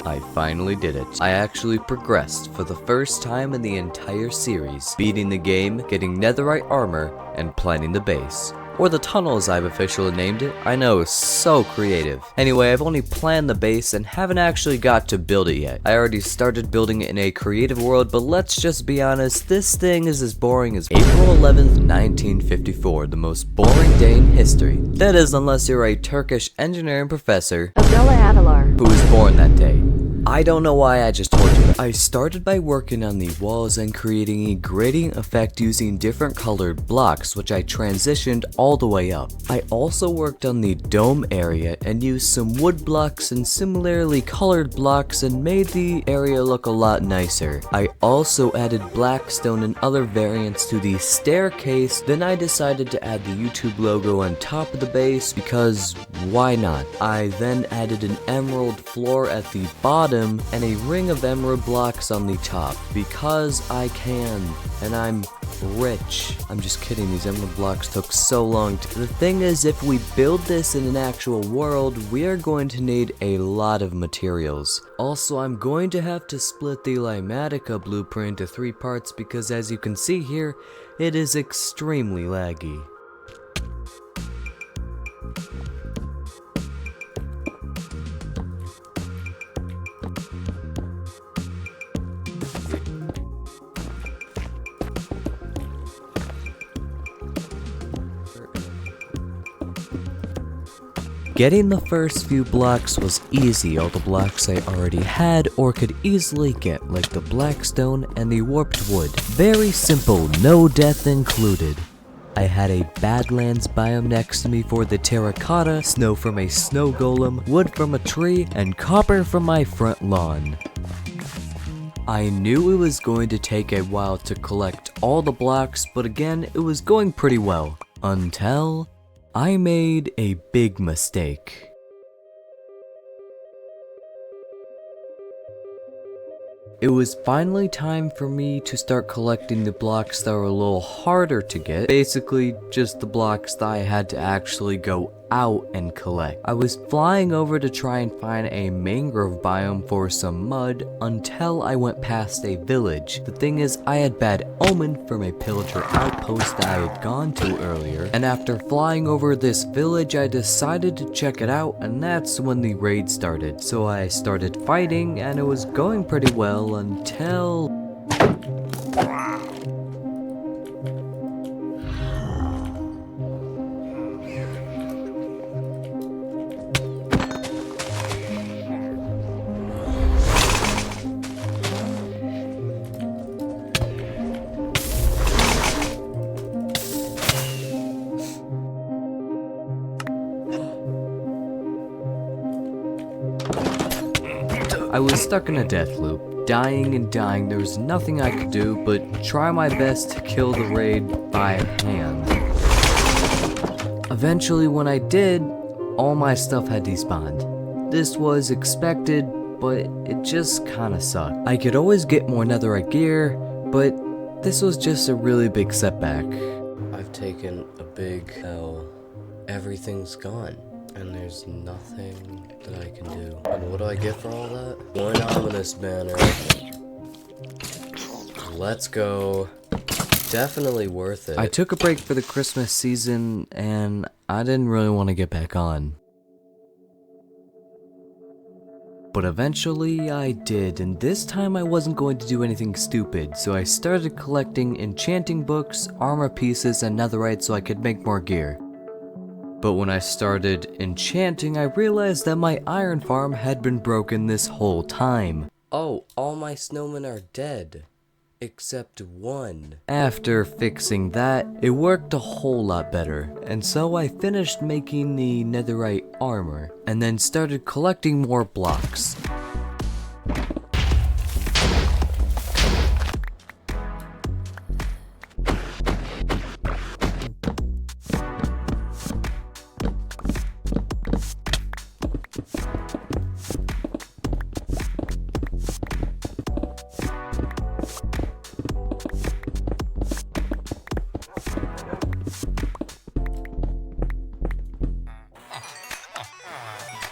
I finally did it. I actually progressed for the first time in the entire series, beating the game, getting netherite armor, and planning the base. Or the tunnel as I've officially named it. I know, so creative. Anyway, I've only planned the base and haven't actually got to build it yet. I already started building it in a creative world, but let's just be honest, this thing is as boring as April 11th, 1954, the most boring day in history. That is, unless you're a Turkish engineering professor who was born that day. I don't know why I just told you that. I started by working on the walls and creating a gradient effect using different colored blocks, which I transitioned all the way up. I also worked on the dome area and used some wood blocks and similarly colored blocks and made the area look a lot nicer. I also added black stone and other variants to the staircase. Then I decided to add the YouTube logo on top of the base because why not? I then added an emerald floor at the bottom and a ring of emerald blocks on the top because I can, and I'm rich. I'm just kidding, these emerald blocks took so long the thing is, if we build this in an actual world, we are going to need a lot of materials. Also, I'm going to have to split the Limatica blueprint into 3 parts because as you can see here, it is extremely laggy. Getting the first few blocks was easy, all the blocks I already had or could easily get, like the black stone and the warped wood. Very simple, no death included. I had a Badlands biome next to me for the terracotta, snow from a snow golem, wood from a tree, and copper from my front lawn. I knew it was going to take a while to collect all the blocks, but again, it was going pretty well. Until I made a big mistake. It was finally time for me to start collecting the blocks that were a little harder to get. Basically, just the blocks that I had to actually go out and collect. I was flying over to try and find a mangrove biome for some mud until I went past a village. The thing is, I had bad omen from a pillager outpost that I had gone to earlier, and after flying over this village, I decided to check it out, and that's when the raid started. So I started fighting, and it was going pretty well until I was stuck in a death loop, dying and dying. There was nothing I could do but try my best to kill the raid by hand. Eventually, when I did, all my stuff had despawned. This was expected, but it just kinda sucked. I could always get more netherite gear, but this was just a really big setback. I've taken a big L. Everything's gone. And there's nothing that I can do. And what do I get for all that? One ominous banner. Let's go. Definitely worth it. I took a break for the Christmas season, and I didn't really want to get back on. But eventually I did, and this time I wasn't going to do anything stupid, so I started collecting enchanting books, armor pieces, and netherite so I could make more gear. But when I started enchanting, I realized that my iron farm had been broken this whole time. Oh, all my snowmen are dead. Except one. After fixing that, it worked a whole lot better, and so I finished making the netherite armor, and then started collecting more blocks.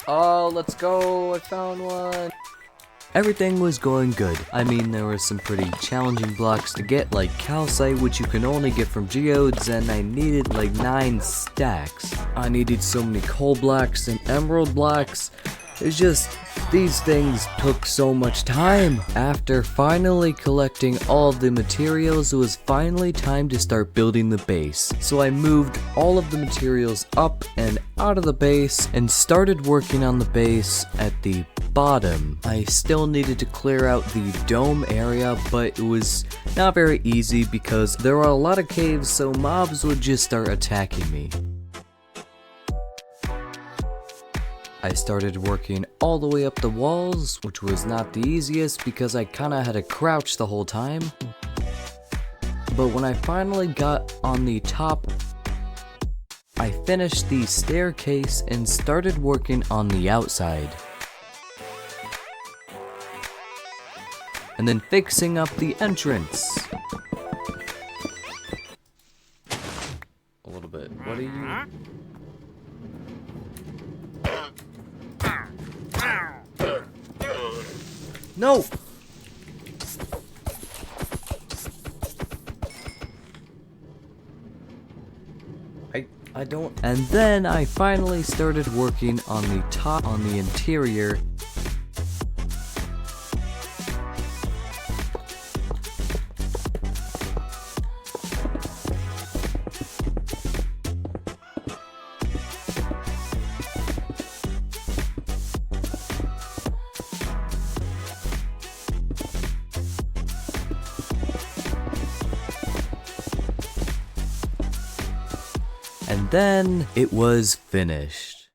Oh, let's go, I found one. everything was going good. I mean, there were some pretty challenging blocks to get, like calcite, which you can only get from geodes, and I needed like 9 stacks. I needed so many coal blocks and emerald blocks. It's just, these things took so much time. After finally collecting all of the materials, it was finally time to start building the base. So I moved all of the materials up and out of the base and started working on the base at the bottom. I still needed to clear out the dome area, but it was not very easy because there were a lot of caves, so mobs would just start attacking me. I started working all the way up the walls, which was not the easiest because I kinda had to crouch the whole time. But when I finally got on the top, I finished the staircase and started working on the outside. And then fixing up the entrance. A little bit. What are you? No! I don't. And then I finally started working on the top, on the interior. And then it was finished.